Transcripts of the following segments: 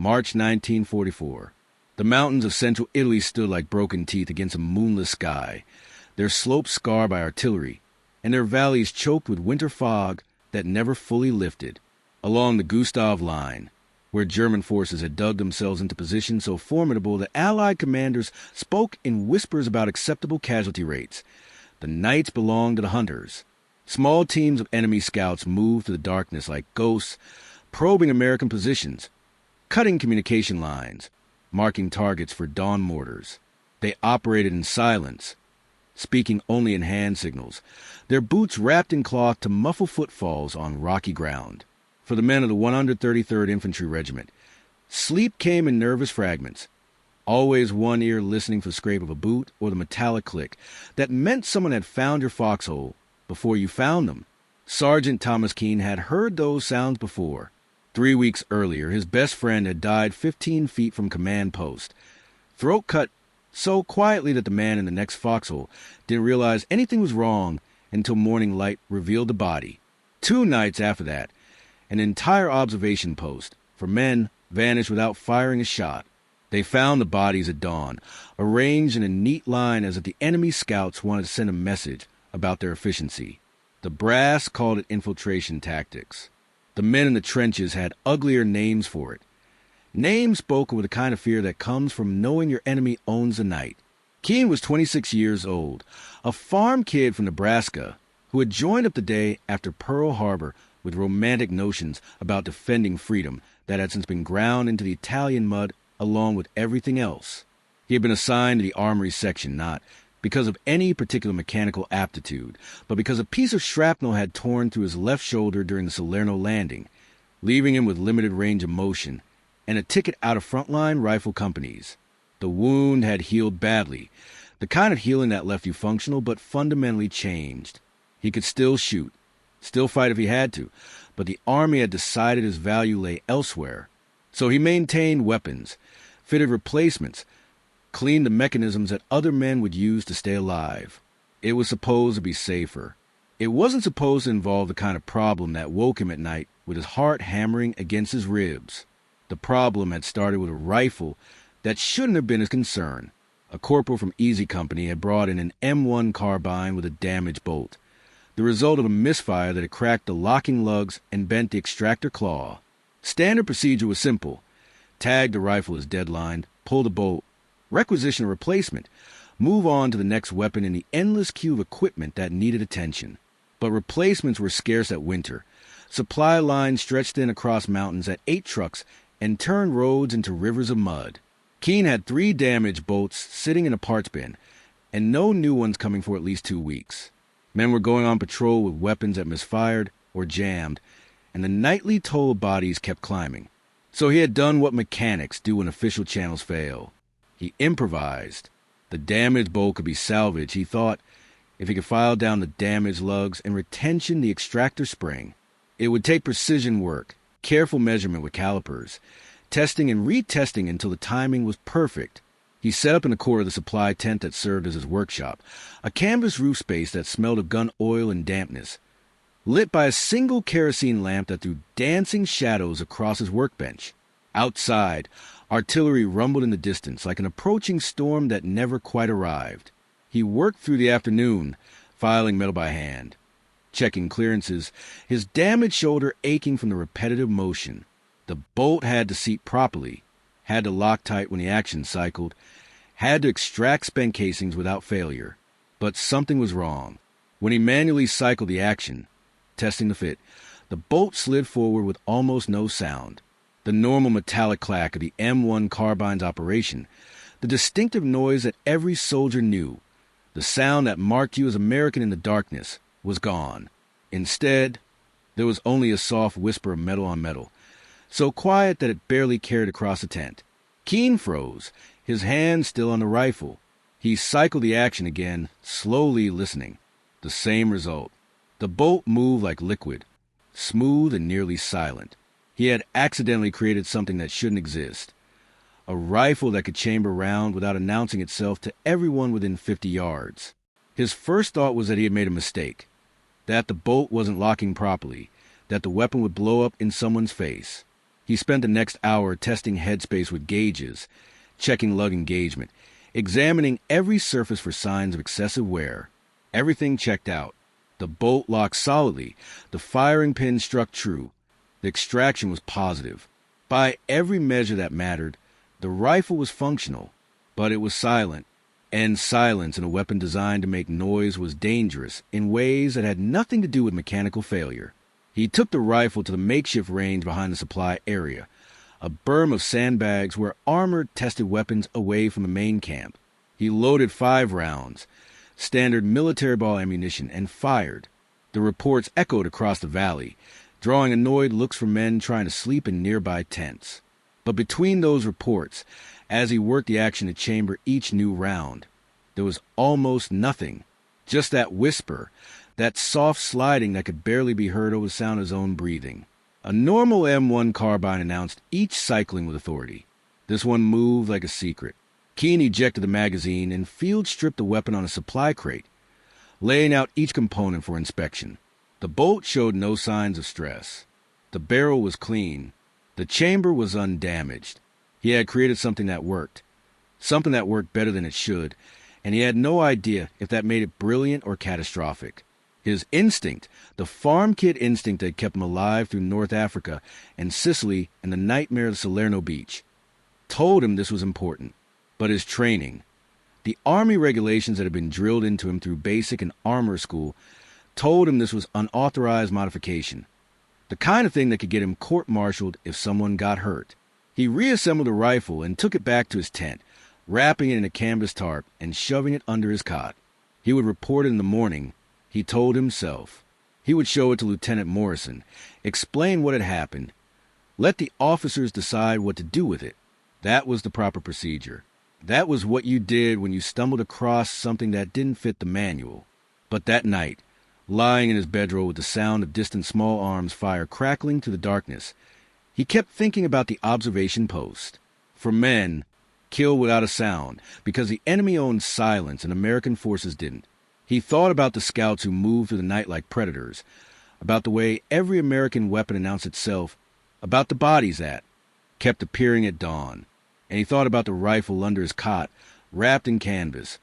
March 1944. The mountains of central Italy stood like broken teeth against a moonless sky, their slopes scarred by artillery, and their valleys choked with winter fog that never fully lifted. Along the Gustav Line, where German forces had dug themselves into positions so formidable that Allied commanders spoke in whispers about acceptable casualty rates, the nights belonged to the hunters. Small teams of enemy scouts moved through the darkness like ghosts, probing American positions, cutting communication lines, marking targets for dawn mortars. They operated in silence, speaking only in hand signals, their boots wrapped in cloth to muffle footfalls on rocky ground. For the men of the 133rd Infantry Regiment, sleep came in nervous fragments, always one ear listening for the scrape of a boot or the metallic click that meant someone had found your foxhole before you found them. Sergeant Thomas Keane had heard those sounds before. 3 weeks earlier, his best friend had died 15 feet from command post, throat cut so quietly that the man in the next foxhole didn't realize anything was wrong until morning light revealed the body. 2 nights after that, an entire observation post for men vanished without firing a shot. They found the bodies at dawn, arranged in a neat line as if the enemy scouts wanted to send a message about their efficiency. The brass called it infiltration tactics. The men in the trenches had uglier names for it. Names spoken with the kind of fear that comes from knowing your enemy owns the night. Keane was 26 years old, a farm kid from Nebraska who had joined up the day after Pearl Harbor with romantic notions about defending freedom that had since been ground into the Italian mud along with everything else. He had been assigned to the armory section not because of any particular mechanical aptitude, but because a piece of shrapnel had torn through his left shoulder during the Salerno landing, leaving him with limited range of motion and a ticket out of frontline rifle companies. The wound had healed badly, the kind of healing that left you functional but fundamentally changed. He could still shoot, still fight if he had to, but the Army had decided his value lay elsewhere. So he maintained weapons, fitted replacements, cleaned the mechanisms that other men would use to stay alive. It was supposed to be safer. It wasn't supposed to involve the kind of problem that woke him at night with his heart hammering against his ribs. The problem had started with a rifle that shouldn't have been his concern. A corporal from Easy Company had brought in an M1 carbine with a damaged bolt, the result of a misfire that had cracked the locking lugs and bent the extractor claw. Standard procedure was simple. Tag the rifle as deadlined, pull the bolt, requisition a replacement, move on to the next weapon in the endless queue of equipment that needed attention. But replacements were scarce that winter. Supply lines stretched in across mountains at 8 trucks and turned roads into rivers of mud. Keane had 3 damaged bolts sitting in a parts bin, and no new ones coming for at least 2 weeks. Men were going on patrol with weapons that misfired or jammed, and the nightly toll of bodies kept climbing. So he had done what mechanics do when official channels fail. He improvised. The damaged bolt could be salvaged, he thought, if he could file down the damaged lugs and retention the extractor spring. It would take precision work, careful measurement with calipers, testing and retesting until the timing was perfect. He set up in the core of the supply tent that served as his workshop, a canvas roof space that smelled of gun oil and dampness, lit by a single kerosene lamp that threw dancing shadows across his workbench. Outside, artillery rumbled in the distance like an approaching storm that never quite arrived. He worked through the afternoon, filing metal by hand, checking clearances, his damaged shoulder aching from the repetitive motion. The bolt had to seat properly, had to lock tight when the action cycled, had to extract spent casings without failure. But something was wrong. When he manually cycled the action, testing the fit, the bolt slid forward with almost no sound. The normal metallic clack of the M1 carbine's operation, the distinctive noise that every soldier knew, the sound that marked you as American in the darkness, was gone. Instead, there was only a soft whisper of metal on metal, so quiet that it barely carried across the tent. Keane froze, his hand still on the rifle. He cycled the action again, slowly listening. The same result. The bolt moved like liquid, smooth and nearly silent. He had accidentally created something that shouldn't exist. A rifle that could chamber round without announcing itself to everyone within 50 yards. His first thought was that he had made a mistake, that the bolt wasn't locking properly, that the weapon would blow up in someone's face. He spent the next hour testing headspace with gauges, checking lug engagement, examining every surface for signs of excessive wear. Everything checked out. The bolt locked solidly. The firing pin struck true. The extraction was positive. By every measure that mattered, the rifle was functional, but it was silent. And silence in a weapon designed to make noise was dangerous in ways that had nothing to do with mechanical failure. He took the rifle to the makeshift range behind the supply area, a berm of sandbags where armor tested weapons away from the main camp. He loaded 5 rounds, standard military ball ammunition, and fired. The reports echoed across the valley, drawing annoyed looks from men trying to sleep in nearby tents. But between those reports, as he worked the action to chamber each new round, there was almost nothing. Just that whisper, that soft sliding that could barely be heard over the sound of his own breathing. A normal M1 carbine announced each cycling with authority. This one moved like a secret. Keane ejected the magazine and field-stripped the weapon on a supply crate, laying out each component for inspection. The bolt showed no signs of stress. The barrel was clean. The chamber was undamaged. He had created something that worked better than it should, and he had no idea if that made it brilliant or catastrophic. His instinct, the farm kid instinct that kept him alive through North Africa and Sicily and the nightmare of Salerno Beach, told him this was important. But his training, the Army regulations that had been drilled into him through basic and armor school, told him this was unauthorized modification, the kind of thing that could get him court-martialed if someone got hurt. He reassembled the rifle and took it back to his tent, wrapping it in a canvas tarp and shoving it under his cot. He would report it in the morning, he told himself. He would show it to Lieutenant Morrison, explain what had happened, let the officers decide what to do with it. That was the proper procedure. That was what you did when you stumbled across something that didn't fit the manual. But that night, lying in his bedroll with the sound of distant small arms fire crackling through the darkness, he kept thinking about the observation post. For men, kill without a sound, because the enemy owned silence and American forces didn't. He thought about the scouts who moved through the night like predators, about the way every American weapon announced itself, about the bodies that kept appearing at dawn. And he thought about the rifle under his cot, wrapped in canvas,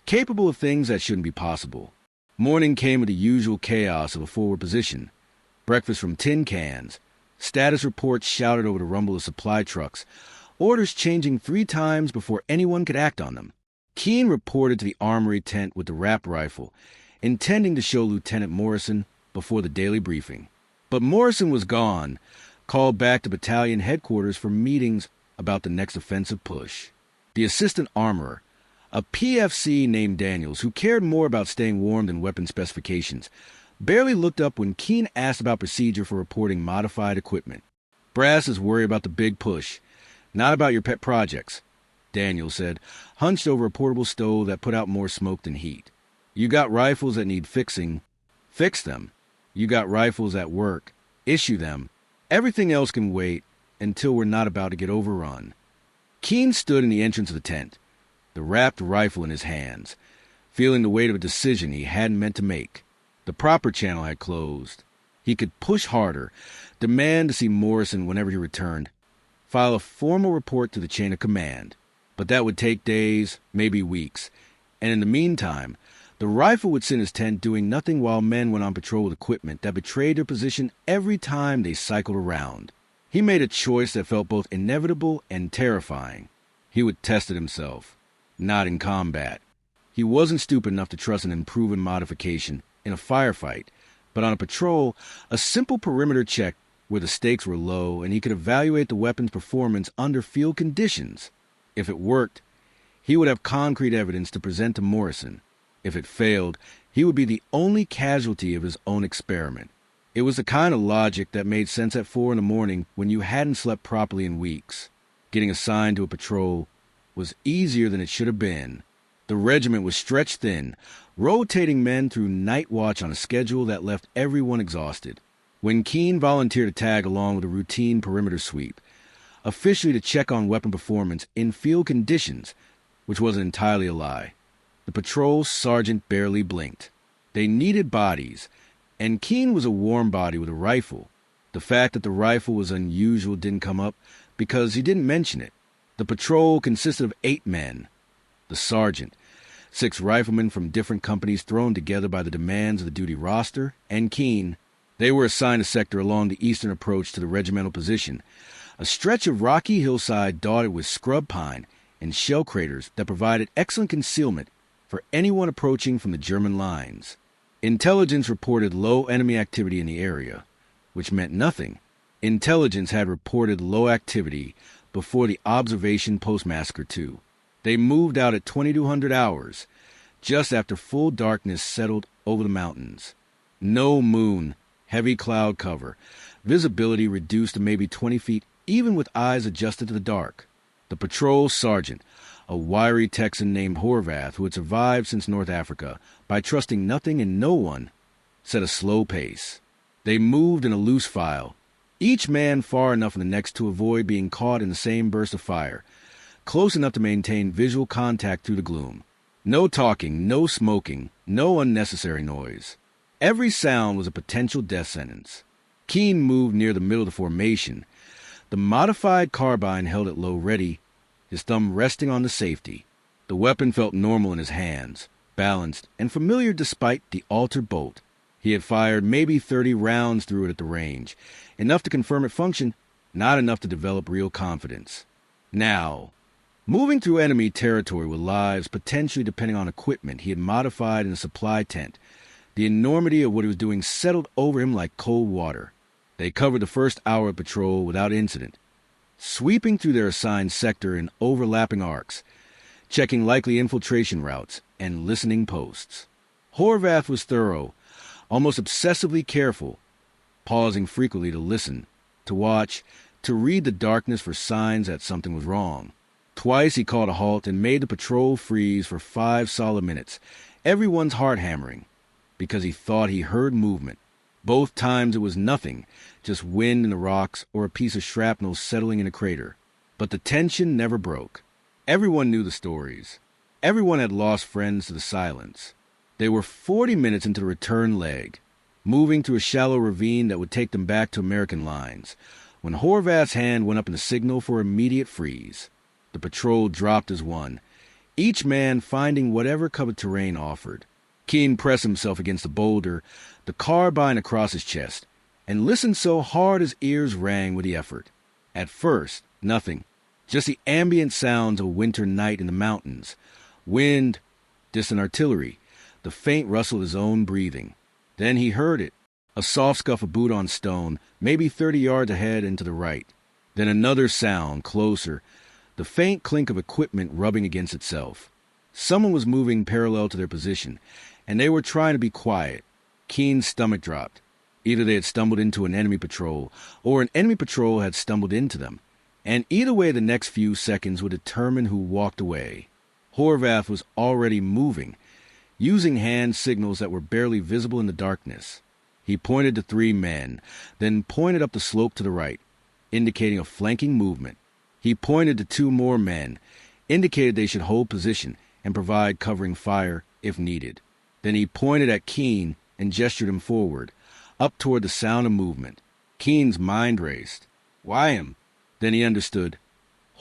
capable of things that shouldn't be possible. Morning came with the usual chaos of a forward position, breakfast from tin cans, status reports shouted over the rumble of supply trucks, orders changing 3 times before anyone could act on them. Keane reported to the armory tent with the wrapped rifle, intending to show Lieutenant Morrison before the daily briefing. But Morrison was gone, called back to battalion headquarters for meetings about the next offensive push. The assistant armorer, a PFC named Daniels, who cared more about staying warm than weapon specifications, barely looked up when Keane asked about procedure for reporting modified equipment. Brass is worried about the big push, not about your pet projects, Daniels said, hunched over a portable stove that put out more smoke than heat. You got rifles that need fixing, fix them. You got rifles that work, issue them. Everything else can wait until we're not about to get overrun. Keane stood in the entrance of the tent, the wrapped rifle in his hands, feeling the weight of a decision he hadn't meant to make. The proper channel had closed. He could push harder, demand to see Morrison whenever he returned, file a formal report to the chain of command. But that would take days, maybe weeks, and in the meantime, the rifle would sit in his tent doing nothing while men went on patrol with equipment that betrayed their position every time they cycled around. He made a choice that felt both inevitable and terrifying. He would test it himself, not in combat. He wasn't stupid enough to trust an unproven modification in a firefight, but on a patrol, a simple perimeter check where the stakes were low and he could evaluate the weapon's performance under field conditions. If it worked, he would have concrete evidence to present to Morrison. If it failed, he would be the only casualty of his own experiment. It was the kind of logic that made sense at 4 a.m. when you hadn't slept properly in weeks. Getting assigned to a patrol was easier than it should have been. The regiment was stretched thin, rotating men through night watch on a schedule that left everyone exhausted. When Keane volunteered to tag along with a routine perimeter sweep, officially to check on weapon performance in field conditions, which wasn't entirely a lie, the patrol sergeant barely blinked. They needed bodies, and Keane was a warm body with a rifle. The fact that the rifle was unusual didn't come up because he didn't mention it. The patrol consisted of 8 men. The sergeant, 6 riflemen from different companies thrown together by the demands of the duty roster, and Keane. They were assigned a sector along the eastern approach to the regimental position, a stretch of rocky hillside dotted with scrub pine and shell craters that provided excellent concealment for anyone approaching from the German lines. Intelligence reported low enemy activity in the area, which meant nothing. Intelligence had reported low activity before the observation post-massacre too. They moved out at 2200 hours, just after full darkness settled over the mountains. No moon, heavy cloud cover, visibility reduced to maybe 20 feet even with eyes adjusted to the dark. The patrol sergeant, a wiry Texan named Horvath who had survived since North Africa by trusting nothing and no one, set a slow pace. They moved in a loose file, each man far enough from the next to avoid being caught in the same burst of fire, close enough to maintain visual contact through the gloom. No talking, no smoking, no unnecessary noise. Every sound was a potential death sentence. Keane moved near the middle of the formation, the modified carbine held at low ready, his thumb resting on the safety. The weapon felt normal in his hands, balanced and familiar despite the altered bolt. He had fired maybe 30 rounds through it at the range, enough to confirm it functioned, not enough to develop real confidence. Now, moving through enemy territory with lives potentially depending on equipment he had modified in a supply tent, the enormity of what he was doing settled over him like cold water. They covered the first hour of patrol without incident, sweeping through their assigned sector in overlapping arcs, checking likely infiltration routes, and listening posts. Horvath was thorough, almost obsessively careful, pausing frequently to listen, to watch, to read the darkness for signs that something was wrong. Twice he called a halt and made the patrol freeze for 5 solid minutes, everyone's heart hammering, because he thought he heard movement. Both times it was nothing, just wind in the rocks or a piece of shrapnel settling in a crater. But the tension never broke. Everyone knew the stories. Everyone had lost friends to the silence. They were 40 minutes into the return leg, moving through a shallow ravine that would take them back to American lines, when Horvath's hand went up in the signal for immediate freeze. The patrol dropped as one, each man finding whatever covered terrain offered. Keane pressed himself against the boulder, the carbine across his chest, and listened so hard his ears rang with the effort. At first, nothing, just the ambient sounds of a winter night in the mountains, wind, distant artillery, the faint rustle of his own breathing. Then he heard it, a soft scuff of boot on stone, maybe 30 yards ahead and to the right. Then another sound, closer, the faint clink of equipment rubbing against itself. Someone was moving parallel to their position, and they were trying to be quiet. Keane's stomach dropped. Either they had stumbled into an enemy patrol, or an enemy patrol had stumbled into them, and either way the next few seconds would determine who walked away. Horvath was already moving, using hand signals that were barely visible in the darkness. He pointed to 3 men, then pointed up the slope to the right, indicating a flanking movement. He pointed to 2 more men, indicated they should hold position and provide covering fire if needed. Then he pointed at Keane and gestured him forward, up toward the sound of movement. Keane's mind raced. Why him? Then he understood.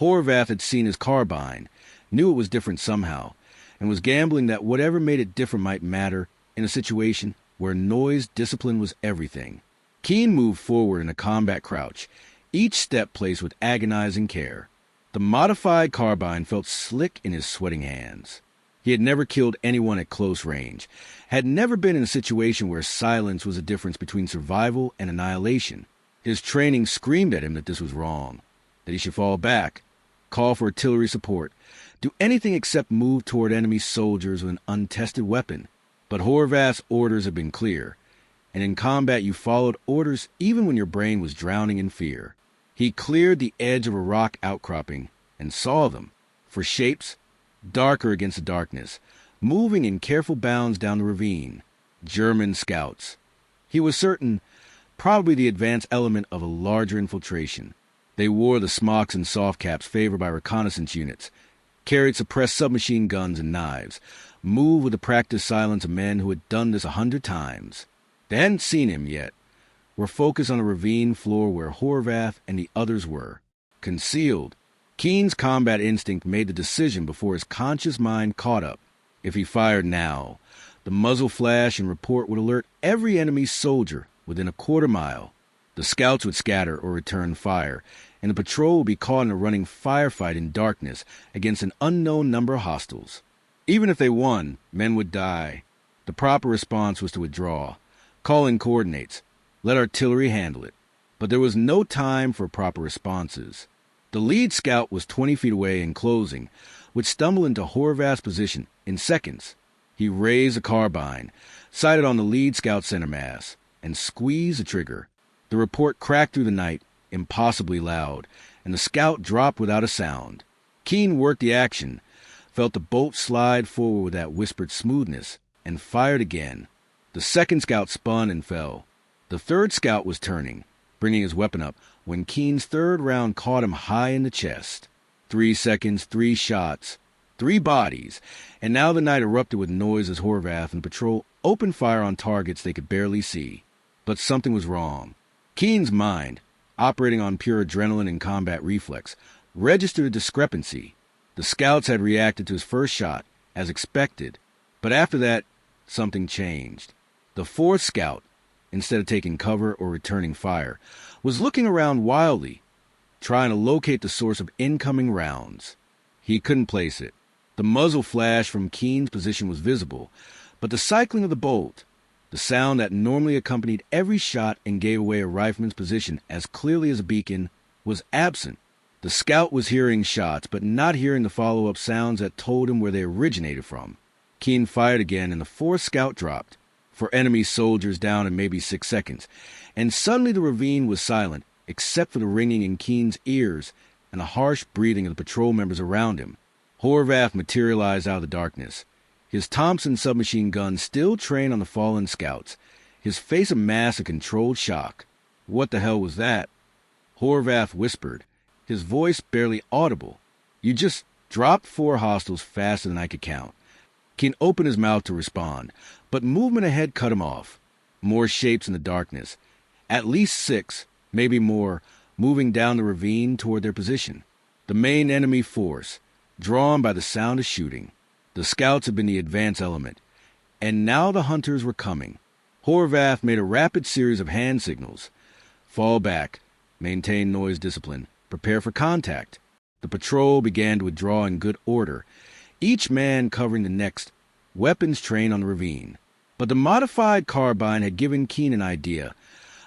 Horvath had seen his carbine, knew it was different somehow, and was gambling that whatever made it different might matter in a situation where noise discipline was everything. Keane moved forward in a combat crouch, each step placed with agonizing care. The modified carbine felt slick in his sweating hands. He had never killed anyone at close range, had never been in a situation where silence was the difference between survival and annihilation. His training screamed at him that this was wrong, that he should fall back, call for artillery support, do anything except move toward enemy soldiers with an untested weapon. But Horvath's orders had been clear, and in combat you followed orders even when your brain was drowning in fear. He cleared the edge of a rock outcropping and saw them, for shapes, darker against the darkness, moving in careful bounds down the ravine. German scouts. He was certain, probably the advanced element of a larger infiltration. They wore the smocks and soft caps favored by reconnaissance units, carried suppressed submachine guns and knives, moved with the practiced silence of men who had done this 100 times. They hadn't seen him yet, were focused on the ravine floor where Horvath and the others were, concealed. Keane's combat instinct made the decision before his conscious mind caught up. If he fired now, the muzzle flash and report would alert every enemy soldier within a quarter mile. The scouts would scatter or return fire, and the patrol would be caught in a running firefight in darkness against an unknown number of hostiles. Even if they won, men would die. The proper response was to withdraw, call in coordinates, let artillery handle it. But there was no time for proper responses. The lead scout was 20 feet away and closing, would stumble into Horvath's position in seconds. He raised a carbine, sighted on the lead scout's center mass, and squeezed the trigger. The report cracked through the night, impossibly loud, and the scout dropped without a sound. Keane worked the action, felt the bolt slide forward with that whispered smoothness, and fired again. The second scout spun and fell. The third scout was turning, bringing his weapon up, when Keane's third round caught him high in the chest. 3 seconds, 3 shots, 3 bodies, and now the night erupted with noise as Horvath and patrol opened fire on targets they could barely see. But something was wrong. Keane's mind, operating on pure adrenaline and combat reflex, registered a discrepancy. The scouts had reacted to his first shot, as expected, but after that, something changed. The fourth scout, instead of taking cover or returning fire, was looking around wildly, trying to locate the source of incoming rounds. He couldn't place it. The muzzle flash from Keane's position was visible, but the cycling of the bolt, the sound that normally accompanied every shot and gave away a rifleman's position as clearly as a beacon, was absent. The scout was hearing shots, but not hearing the follow-up sounds that told him where they originated from. Keane fired again, and the fourth scout dropped, for enemy soldiers down in maybe 6 seconds, and suddenly the ravine was silent, except for the ringing in Keane's ears and the harsh breathing of the patrol members around him. Horvath materialized out of the darkness, his Thompson submachine gun still trained on the fallen scouts, his face a mask of controlled shock. What the hell was that? Horvath whispered, his voice barely audible. You just dropped 4 hostiles faster than I could count. Keane opened his mouth to respond, but movement ahead cut him off. More shapes in the darkness. At least 6, maybe more, moving down the ravine toward their position. The main enemy force, drawn by the sound of shooting. The scouts had been the advance element, and now the hunters were coming. Horvath made a rapid series of hand signals. Fall back, maintain noise discipline, prepare for contact. The patrol began to withdraw in good order, each man covering the next, weapons trained on the ravine. But the modified carbine had given Keane an idea,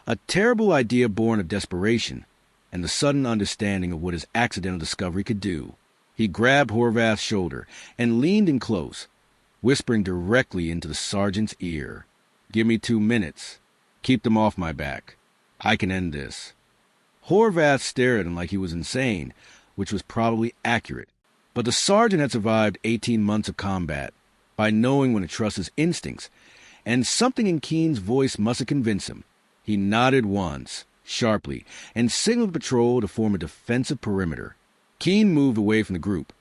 a terrible idea born of desperation, and the sudden understanding of what his accidental discovery could do. He grabbed Horvath's shoulder and leaned in close, whispering directly into the sergeant's ear. Give me 2 minutes. Keep them off my back. I can end this. Horvath stared at him like he was insane, which was probably accurate. But the sergeant had survived 18 months of combat by knowing when to trust his instincts, and something in Keane's voice must have convinced him. He nodded once, sharply, and signaled the patrol to form a defensive perimeter. Keane moved away from the group,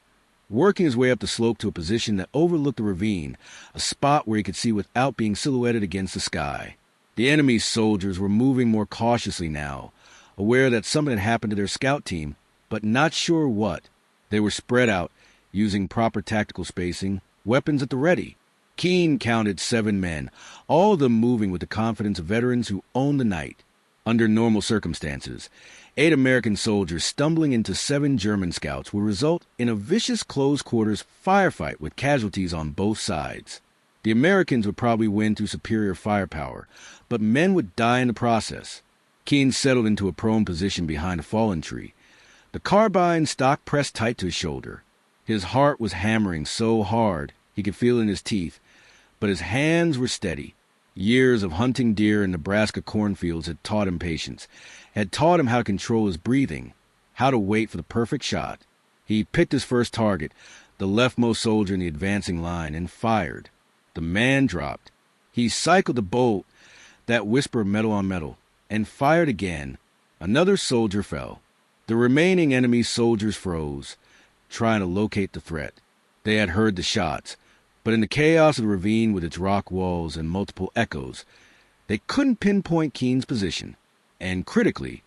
working his way up the slope to a position that overlooked the ravine, a spot where he could see without being silhouetted against the sky. The enemy's soldiers were moving more cautiously now, aware that something had happened to their scout team, but not sure what. They were spread out, using proper tactical spacing, weapons at the ready. Keane counted 7 men, all of them moving with the confidence of veterans who owned the night. Under normal circumstances, 8 American soldiers stumbling into 7 German scouts would result in a vicious close-quarters firefight with casualties on both sides. The Americans would probably win through superior firepower, but men would die in the process. Keane settled into a prone position behind a fallen tree, the carbine stock pressed tight to his shoulder. His heart was hammering so hard he could feel it in his teeth, but his hands were steady. Years of hunting deer in Nebraska cornfields had taught him patience, had taught him how to control his breathing, how to wait for the perfect shot. He picked his first target, the leftmost soldier in the advancing line, and fired. The man dropped. He cycled the bolt, that whisper of metal on metal, and fired again. Another soldier fell. The remaining enemy soldiers froze, trying to locate the threat. They had heard the shots, but in the chaos of the ravine with its rock walls and multiple echoes, They couldn't pinpoint Keane's position, and critically,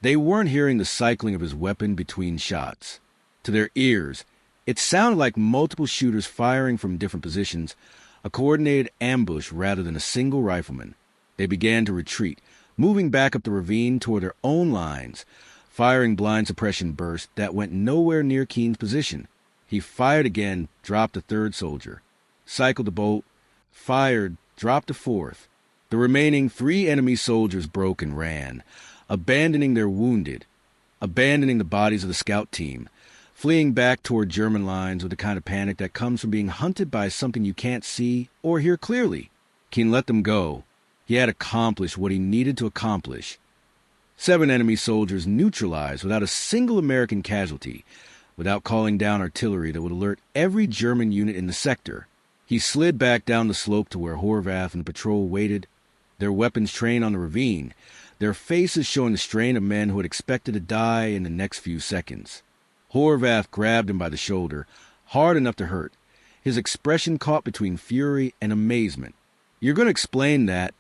they weren't hearing the cycling of his weapon between shots. To their ears, it sounded like multiple shooters firing from different positions, a coordinated ambush rather than a single rifleman. They began to retreat, moving back up the ravine toward their own lines, firing blind suppression bursts that went nowhere near Keane's position. He fired again, dropped a third soldier, cycled the bolt, fired, dropped a fourth. The remaining 3 enemy soldiers broke and ran, abandoning their wounded, abandoning the bodies of the scout team, fleeing back toward German lines with the kind of panic that comes from being hunted by something you can't see or hear clearly. Keane let them go. He had accomplished what he needed to accomplish. 7 enemy soldiers neutralized without a single American casualty, without calling down artillery that would alert every German unit in the sector. He slid back down the slope to where Horvath and the patrol waited, their weapons trained on the ravine, their faces showing the strain of men who had expected to die in the next few seconds. Horvath grabbed him by the shoulder, hard enough to hurt, his expression caught between fury and amazement. "You're going to explain that,"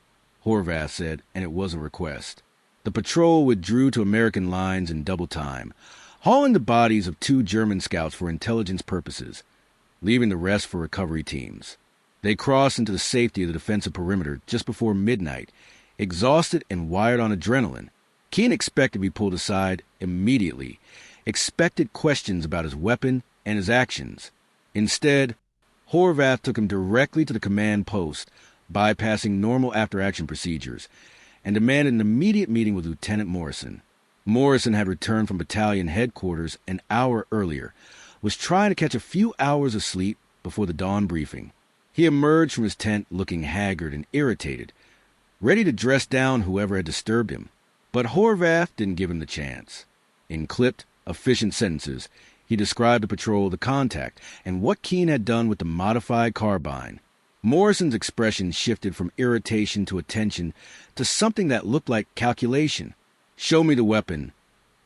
Horvath said, and it was a request. The patrol withdrew to American lines in double time, hauling the bodies of 2 German scouts for intelligence purposes, leaving the rest for recovery teams. They crossed into the safety of the defensive perimeter just before midnight, exhausted and wired on adrenaline. Keane expected to be pulled aside immediately, expected questions about his weapon and his actions. Instead, Horvath took him directly to the command post, bypassing normal after-action procedures, and demanded an immediate meeting with Lieutenant Morrison. Morrison had returned from battalion headquarters an hour earlier, was trying to catch a few hours of sleep before the dawn briefing. He emerged from his tent looking haggard and irritated, ready to dress down whoever had disturbed him. But Horvath didn't give him the chance. In clipped, efficient sentences, he described the patrol, the contact, and what Keane had done with the modified carbine. Morrison's expression shifted from irritation to attention to something that looked like calculation. "Show me the weapon,"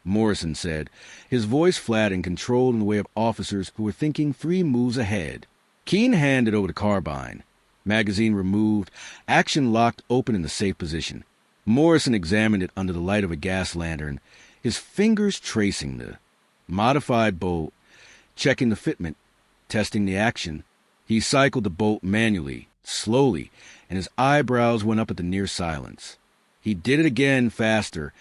Morrison said, his voice flat and controlled in the way of officers who were thinking 3 moves ahead. Keane handed over the carbine. Magazine removed, action locked open in the safe position. Morrison examined it under the light of a gas lantern, his fingers tracing the modified bolt, checking the fitment, testing the action. He cycled the bolt manually, slowly, and his eyebrows went up at the near silence. He did it again, faster,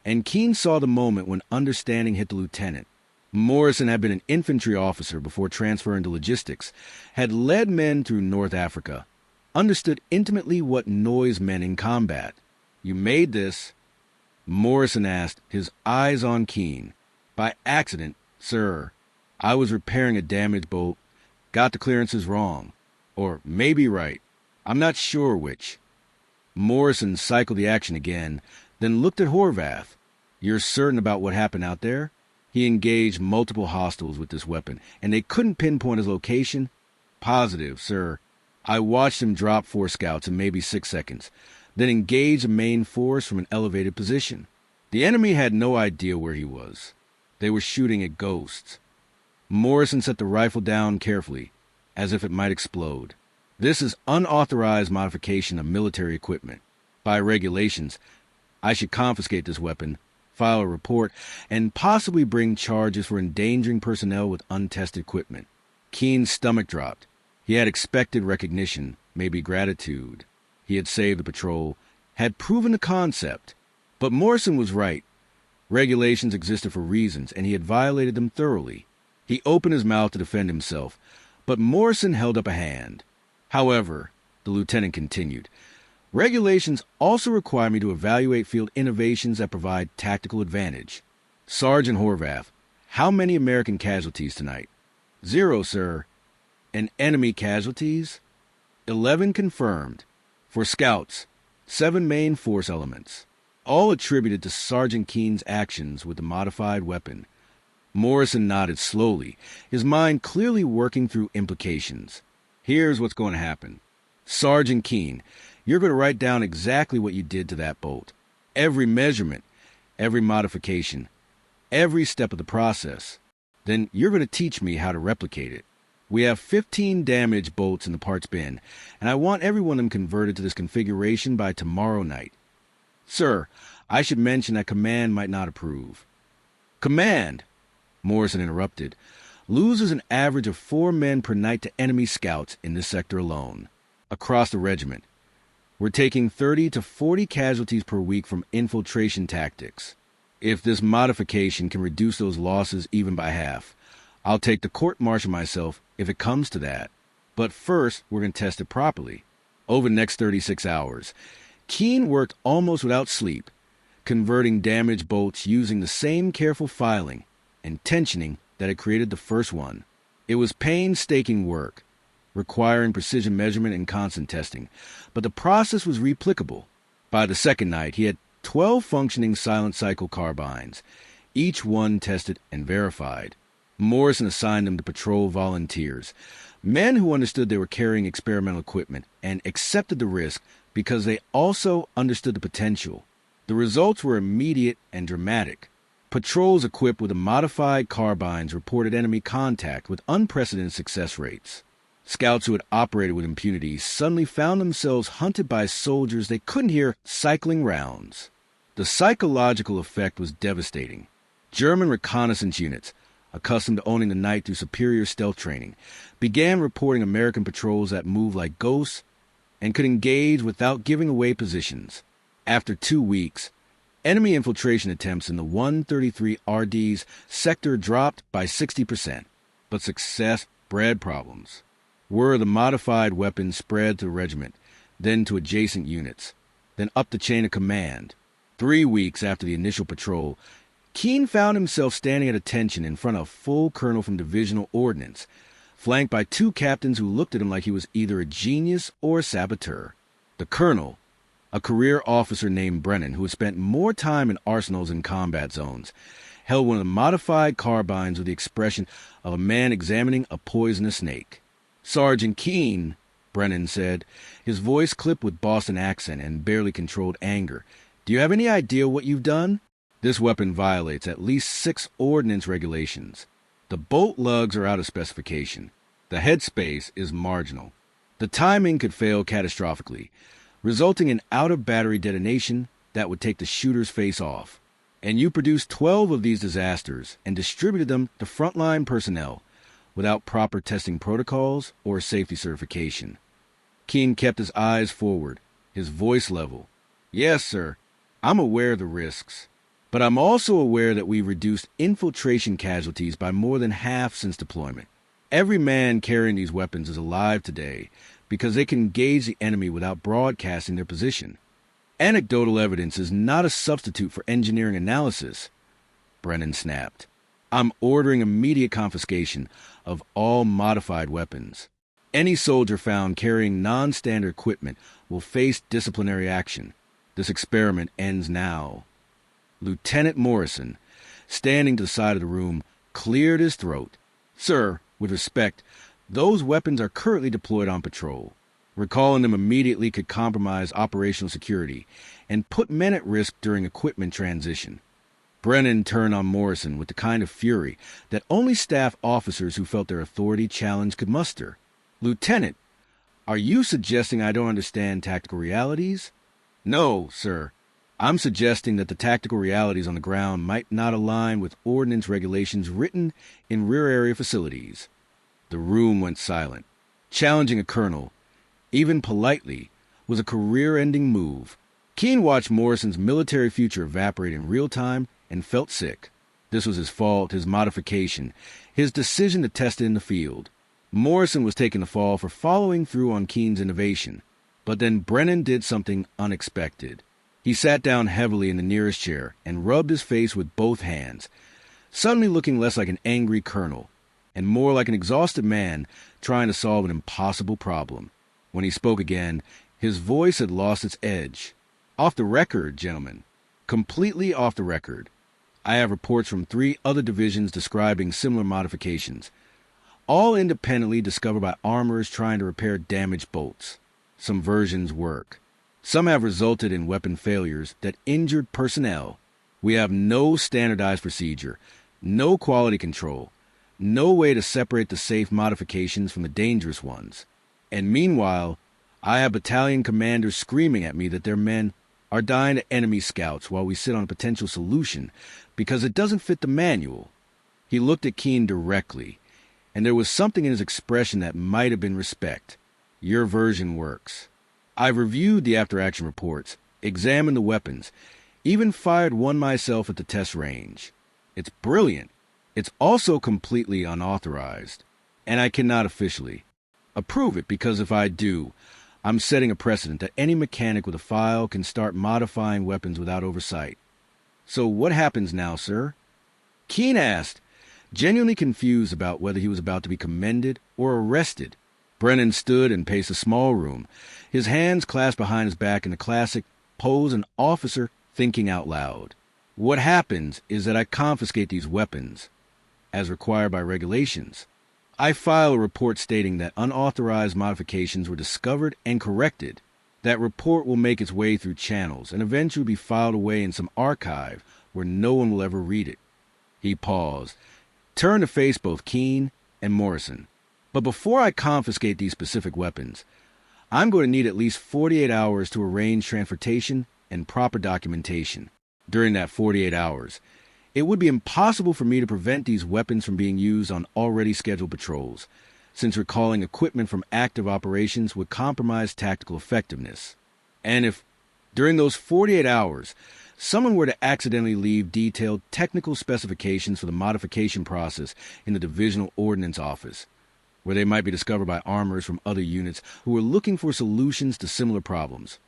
and Keane saw the moment when understanding hit the lieutenant. Morrison had been an infantry officer before transferring to logistics, had led men through North Africa, understood intimately what noise meant in combat. "You made this?" Morrison asked, his eyes on Keane. "By accident, sir. I was repairing a damaged bolt. Got the clearances wrong. Or maybe right. I'm not sure which." Morrison cycled the action again, then looked at Horvath. "You're certain about what happened out there?" He engaged multiple hostiles with this weapon, and they couldn't pinpoint his location. "Positive, sir. I watched him drop 4 scouts in maybe 6 seconds, then engage the main force from an elevated position. The enemy had no idea where he was. They were shooting at ghosts." Morrison set the rifle down carefully, as if it might explode. "This is unauthorized modification of military equipment. By regulations, I should confiscate this weapon, file a report, and possibly bring charges for endangering personnel with untested equipment." Keane's stomach dropped. He had expected recognition, maybe gratitude. He had saved the patrol, had proven the concept. But Morrison was right. Regulations existed for reasons, and he had violated them thoroughly. He opened his mouth to defend himself, but Morrison held up a hand. "However," the lieutenant continued, "regulations also require me to evaluate field innovations that provide tactical advantage. Sergeant Horvath, how many American casualties tonight?" "0, sir." "And enemy casualties?" 11 confirmed. For scouts, 7 main force elements, all attributed to Sergeant Keane's actions with the modified weapon. Morrison nodded slowly, his mind clearly working through implications. "Here's what's going to happen. Sergeant Keane, you're going to write down exactly what you did to that bolt. Every measurement, every modification, every step of the process. Then you're going to teach me how to replicate it. We have 15 damaged bolts in the parts bin, and I want every one of them converted to this configuration by tomorrow night. Sir, I should mention that Command might not approve. Command, Morrison interrupted, loses an average of 4 men per night to enemy scouts in this sector alone. Across the regiment, we're taking 30 to 40 casualties per week from infiltration tactics. If this modification can reduce those losses even by half, I'll take the court-martial myself if it comes to that. But first, we're going to test it properly. Over the next 36 hours, Keane worked almost without sleep, converting damaged bolts using the same careful filing and tensioning that had created the first one. It was painstaking work, requiring precision measurement and constant testing, but the process was replicable. By the second night, he had 12 functioning silent cycle carbines, each one tested and verified. Morrison assigned them to patrol volunteers, men who understood they were carrying experimental equipment and accepted the risk because they also understood the potential. The results were immediate and dramatic. Patrols equipped with the modified carbines reported enemy contact with unprecedented success rates. Scouts who had operated with impunity suddenly found themselves hunted by soldiers they couldn't hear cycling rounds. The psychological effect was devastating. German reconnaissance units, accustomed to owning the night through superior stealth training, began reporting American patrols that moved like ghosts and could engage without giving away positions. After 2 weeks, enemy infiltration attempts in the 133 RD's sector dropped by 60%, but success bred problems. Word of the modified weapons spread to the regiment, then to adjacent units, then up the chain of command. 3 weeks after the initial patrol, Keane found himself standing at attention in front of a full colonel from Divisional Ordnance, flanked by 2 captains who looked at him like he was either a genius or a saboteur. The colonel, a career officer named Brennan who had spent more time in arsenals and combat zones, held one of the modified carbines with the expression of a man examining a poisonous snake. "Sergeant Keane," Brennan said, his voice clipped with Boston accent and barely controlled anger, "do you have any idea what you've done? This weapon violates at least 6 ordnance regulations. The bolt lugs are out of specification. The headspace is marginal. The timing could fail catastrophically, resulting in out-of-battery detonation that would take the shooter's face off. And you produced 12 of these disasters and distributed them to frontline personnel without proper testing protocols or safety certification." Keane kept his eyes forward, his voice level. "Yes, sir, I'm aware of the risks. But I'm also aware that we've reduced infiltration casualties by more than half since deployment. Every man carrying these weapons is alive today because they can engage the enemy without broadcasting their position. Anecdotal evidence is not a substitute for engineering analysis," Brennan snapped. "I'm ordering immediate confiscation of all modified weapons. Any soldier found carrying non-standard equipment will face disciplinary action. This experiment ends now." Lieutenant Morrison, standing to the side of the room, cleared his throat. "Sir, with respect, those weapons are currently deployed on patrol. Recalling them immediately could compromise operational security and put men at risk during equipment transition." Brennan turned on Morrison with the kind of fury that only staff officers who felt their authority challenged could muster. "Lieutenant, are you suggesting I don't understand tactical realities?" "No, sir. I'm suggesting that the tactical realities on the ground might not align with ordnance regulations written in rear area facilities." The room went silent. Challenging a colonel, even politely, was a career-ending move. Keane watched Morrison's military future evaporate in real time and felt sick. This was his fault, his modification, his decision to test it in the field. Morrison was taking the fall for following through on Keane's innovation. But then Brennan did something unexpected. He sat down heavily in the nearest chair and rubbed his face with both hands, suddenly looking less like an angry colonel and more like an exhausted man trying to solve an impossible problem. When he spoke again, his voice had lost its edge. "Off the record, gentlemen. Completely off the record. I have reports from 3 other divisions describing similar modifications, all independently discovered by armorers trying to repair damaged bolts. Some versions work. Some have resulted in weapon failures that injured personnel. We have no standardized procedure, no quality control, No way to separate the safe modifications from the dangerous ones. And meanwhile, I have battalion commanders screaming at me that their men are dying to enemy scouts while we sit on a potential solution because it doesn't fit the manual. He looked at Keane directly, and there was something in his expression that might have been respect. Your version works. I've reviewed the after-action reports, examined the weapons, even fired one myself at the test range. It's brilliant. It's also completely unauthorized, and I cannot officially approve it because if I do, I'm setting a precedent that any mechanic with a file can start modifying weapons without oversight. So what happens now, sir? Keane asked, genuinely confused about whether he was about to be commended or arrested. Brennan stood and paced a small room, his hands clasped behind his back in the classic pose an officer thinking out loud. What happens is that I confiscate these weapons, as required by regulations. I file a report stating that unauthorized modifications were discovered and corrected. That report will make its way through channels and eventually be filed away in some archive where no one will ever read it. He paused, turned to face both Keane and Morrison. But before I confiscate these specific weapons, I'm going to need at least 48 hours to arrange transportation and proper documentation. During that 48 hours, it would be impossible for me to prevent these weapons from being used on already scheduled patrols, since recalling equipment from active operations would compromise tactical effectiveness. And if, during those 48 hours, someone were to accidentally leave detailed technical specifications for the modification process in the Divisional Ordnance Office, where they might be discovered by armorers from other units who were looking for solutions to similar problems,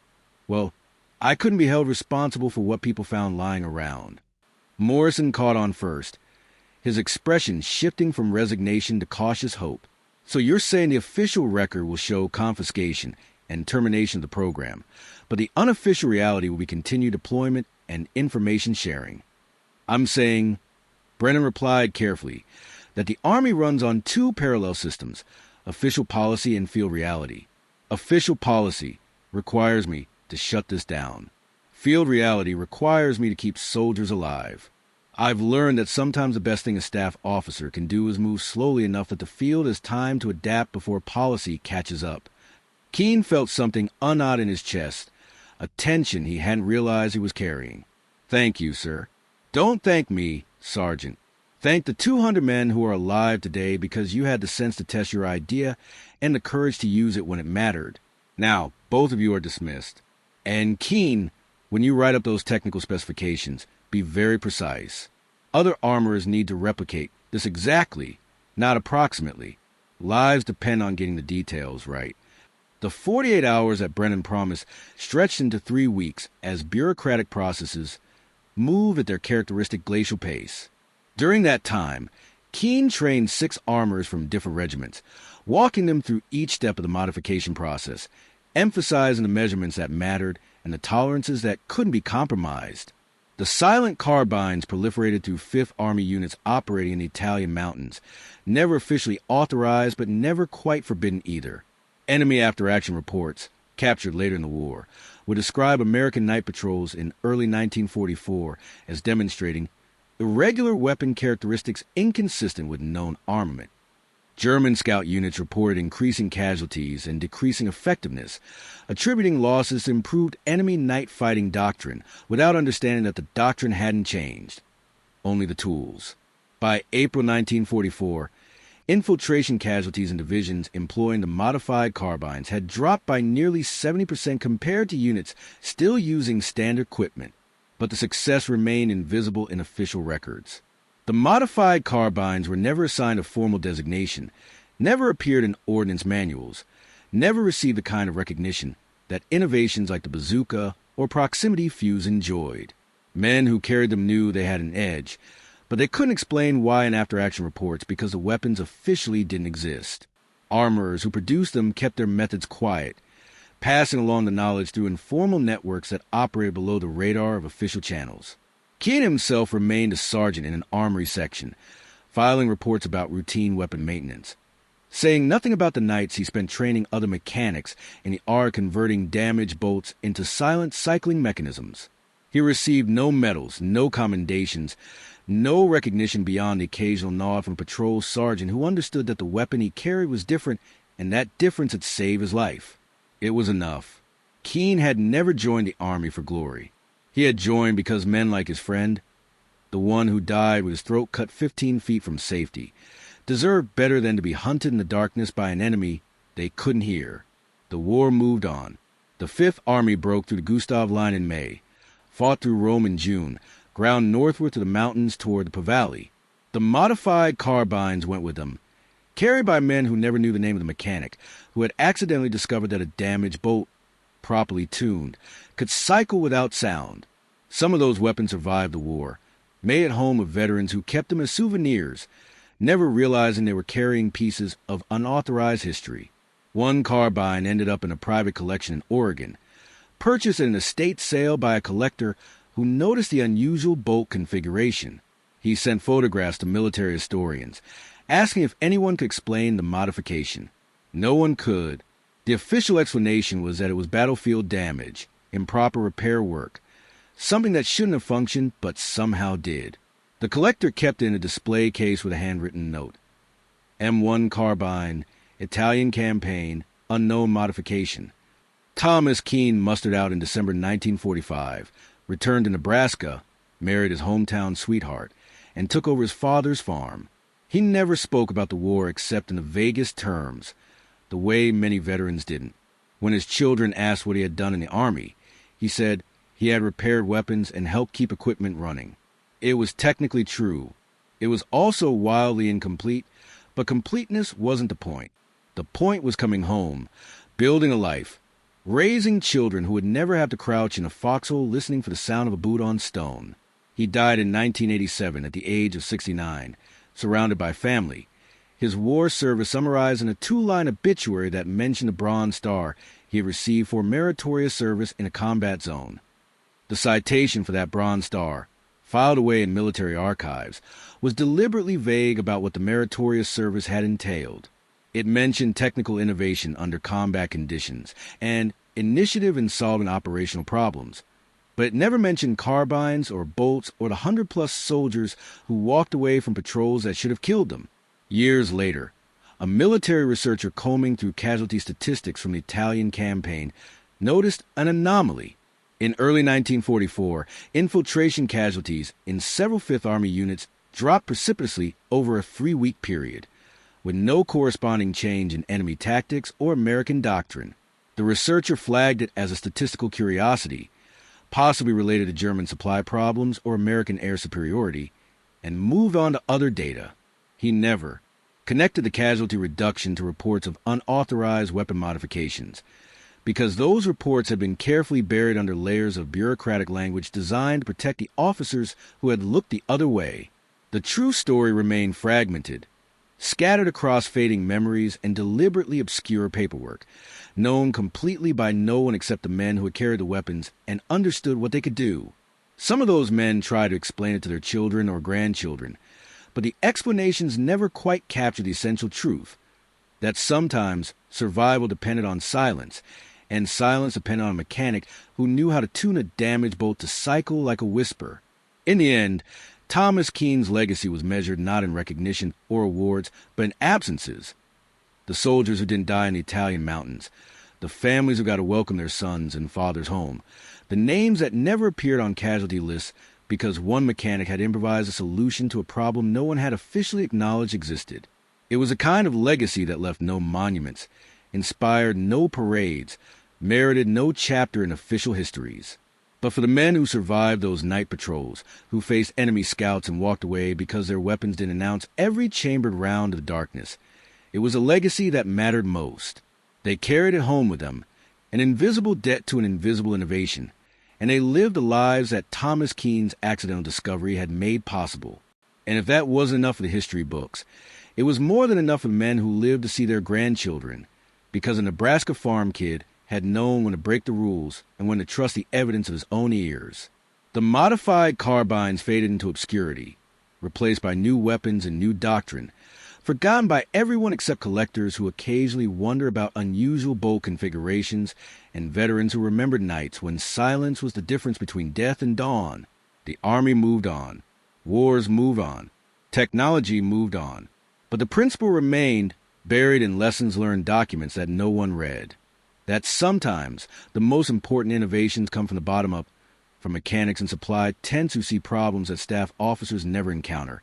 well, I couldn't be held responsible for what people found lying around. Morrison caught on first, his expression shifting from resignation to cautious hope. So you're saying the official record will show confiscation and termination of the program, but the unofficial reality will be continued deployment and information sharing. I'm saying, Brennan replied carefully, that the Army runs on two parallel systems, official policy and field reality. Official policy requires me to shut this down. Field reality requires me to keep soldiers alive. I've learned that sometimes the best thing a staff officer can do is move slowly enough that the field has time to adapt before policy catches up. Keane felt something unodd in his chest, a tension he hadn't realized he was carrying. Thank you, sir. Don't thank me, Sergeant. Thank the 200 men who are alive today because you had the sense to test your idea and the courage to use it when it mattered. Now, both of you are dismissed. And Keane, when you write up those technical specifications, be very precise. Other armorers need to replicate this exactly, not approximately. Lives depend on getting the details right. The 48 hours that Brennan promised stretched into 3 weeks as bureaucratic processes move at their characteristic glacial pace. During that time, Keane trained 6 armorers from different regiments, walking them through each step of the modification process, emphasizing the measurements that mattered and the tolerances that couldn't be compromised. The silent carbines proliferated through 5th Army units operating in the Italian mountains, never officially authorized but never quite forbidden either. Enemy after-action reports, captured later in the war, would describe American night patrols in early 1944 as demonstrating irregular weapon characteristics inconsistent with known armament. German scout units reported increasing casualties and decreasing effectiveness, attributing losses to improved enemy night fighting doctrine without understanding that the doctrine hadn't changed, only the tools. By April 1944, infiltration casualties in divisions employing the modified carbines had dropped by nearly 70% compared to units still using standard equipment, but the success remained invisible in official records. The modified carbines were never assigned a formal designation, never appeared in ordnance manuals, never received the kind of recognition that innovations like the bazooka or proximity fuse enjoyed. Men who carried them knew they had an edge, but they couldn't explain why in after-action reports because the weapons officially didn't exist. Armorers who produced them kept their methods quiet, passing along the knowledge through informal networks that operated below the radar of official channels. Keane himself remained a sergeant in an armory section, filing reports about routine weapon maintenance, saying nothing about the nights he spent training other mechanics in the art of converting damaged bolts into silent cycling mechanisms. He received no medals, no commendations, no recognition beyond the occasional nod from a patrol sergeant who understood that the weapon he carried was different and that difference had saved his life. It was enough. Keane had never joined the Army for glory. He had joined because men like his friend, the one who died with his throat cut 15 feet from safety, deserved better than to be hunted in the darkness by an enemy they couldn't hear. The war moved on. The Fifth Army broke through the Gustav Line in May, fought through Rome in June, ground northward to the mountains toward the Po Valley. The modified carbines went with them, carried by men who never knew the name of the mechanic, who had accidentally discovered that a damaged bolt, properly tuned, could cycle without sound. Some of those weapons survived the war, made at home with veterans who kept them as souvenirs, never realizing they were carrying pieces of unauthorized history. One carbine ended up in a private collection in Oregon, purchased at an estate sale by a collector who noticed the unusual bolt configuration. He sent photographs to military historians, asking if anyone could explain the modification. No one could. The official explanation was that it was battlefield damage, improper repair work, something that shouldn't have functioned but somehow did. The collector kept it in a display case with a handwritten note. M1 carbine, Italian campaign, unknown modification. Thomas Keane mustered out in December 1945, returned to Nebraska, married his hometown sweetheart, and took over his father's farm. He never spoke about the war except in the vaguest terms, the way many veterans didn't. When his children asked what he had done in the Army, he said he had repaired weapons and helped keep equipment running. It was technically true. It was also wildly incomplete, but completeness wasn't the point. The point was coming home, building a life, raising children who would never have to crouch in a foxhole listening for the sound of a boot on stone. He died in 1987 at the age of 69, surrounded by family. His war service summarized in a 2-line obituary that mentioned the Bronze Star he had received for meritorious service in a combat zone. The citation for that Bronze Star, filed away in military archives, was deliberately vague about what the meritorious service had entailed. It mentioned technical innovation under combat conditions and initiative in solving operational problems, but it never mentioned carbines or bolts or the 100-plus soldiers who walked away from patrols that should have killed them. Years later, a military researcher combing through casualty statistics from the Italian campaign noticed an anomaly. In early 1944, infiltration casualties in several Fifth Army units dropped precipitously over a 3-week period, with no corresponding change in enemy tactics or American doctrine. The researcher flagged it as a statistical curiosity, possibly related to German supply problems or American air superiority, and moved on to other data. He never connected the casualty reduction to reports of unauthorized weapon modifications, because those reports had been carefully buried under layers of bureaucratic language designed to protect the officers who had looked the other way. The true story remained fragmented, scattered across fading memories and deliberately obscure paperwork, known completely by no one except the men who had carried the weapons and understood what they could do. Some of those men tried to explain it to their children or grandchildren, but the explanations never quite captured the essential truth, that sometimes survival depended on silence, and silence depended on a mechanic who knew how to tune a damaged bolt to cycle like a whisper. In the end, Thomas Keane's legacy was measured not in recognition or awards, but in absences. The soldiers who didn't die in the Italian mountains, the families who got to welcome their sons and fathers home, the names that never appeared on casualty lists because one mechanic had improvised a solution to a problem no one had officially acknowledged existed. It was a kind of legacy that left no monuments, inspired no parades, merited no chapter in official histories. But for the men who survived those night patrols, who faced enemy scouts and walked away because their weapons didn't announce every chambered round of darkness, it was a legacy that mattered most. They carried it home with them, an invisible debt to an invisible innovation, and they lived the lives that Thomas Keane's accidental discovery had made possible. And if that wasn't enough for the history books, it was more than enough for the men who lived to see their grandchildren, because a Nebraska farm kid had known when to break the rules and when to trust the evidence of his own ears. The modified carbines faded into obscurity, replaced by new weapons and new doctrine, forgotten by everyone except collectors who occasionally wonder about unusual bolt configurations, and veterans who remembered nights when silence was the difference between death and dawn. The Army moved on. Wars moved on. Technology moved on. But the principle remained, buried in lessons learned documents that no one read. That sometimes the most important innovations come from the bottom up, from mechanics and supply tends who see problems that staff officers never encounter,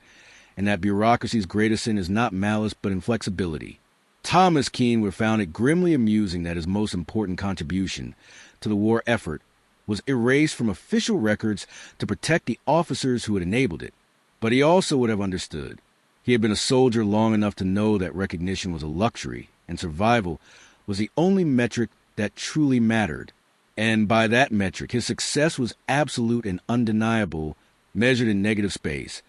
and that bureaucracy's greatest sin is not malice but inflexibility. Thomas Keane would have found it grimly amusing that his most important contribution to the war effort was erased from official records to protect the officers who had enabled it. But he also would have understood. He had been a soldier long enough to know that recognition was a luxury, and survival was the only metric that truly mattered. And by that metric, his success was absolute and undeniable, measured in negative space,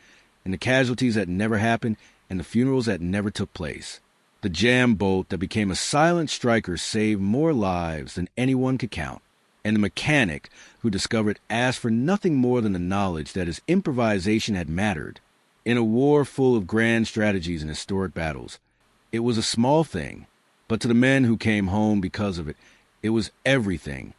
and the casualties that never happened and the funerals that never took place. The jam bolt that became a silent striker saved more lives than anyone could count. And the mechanic who discovered asked for nothing more than the knowledge that his improvisation had mattered. In a war full of grand strategies and historic battles, it was a small thing, but to the men who came home because of it, it was everything.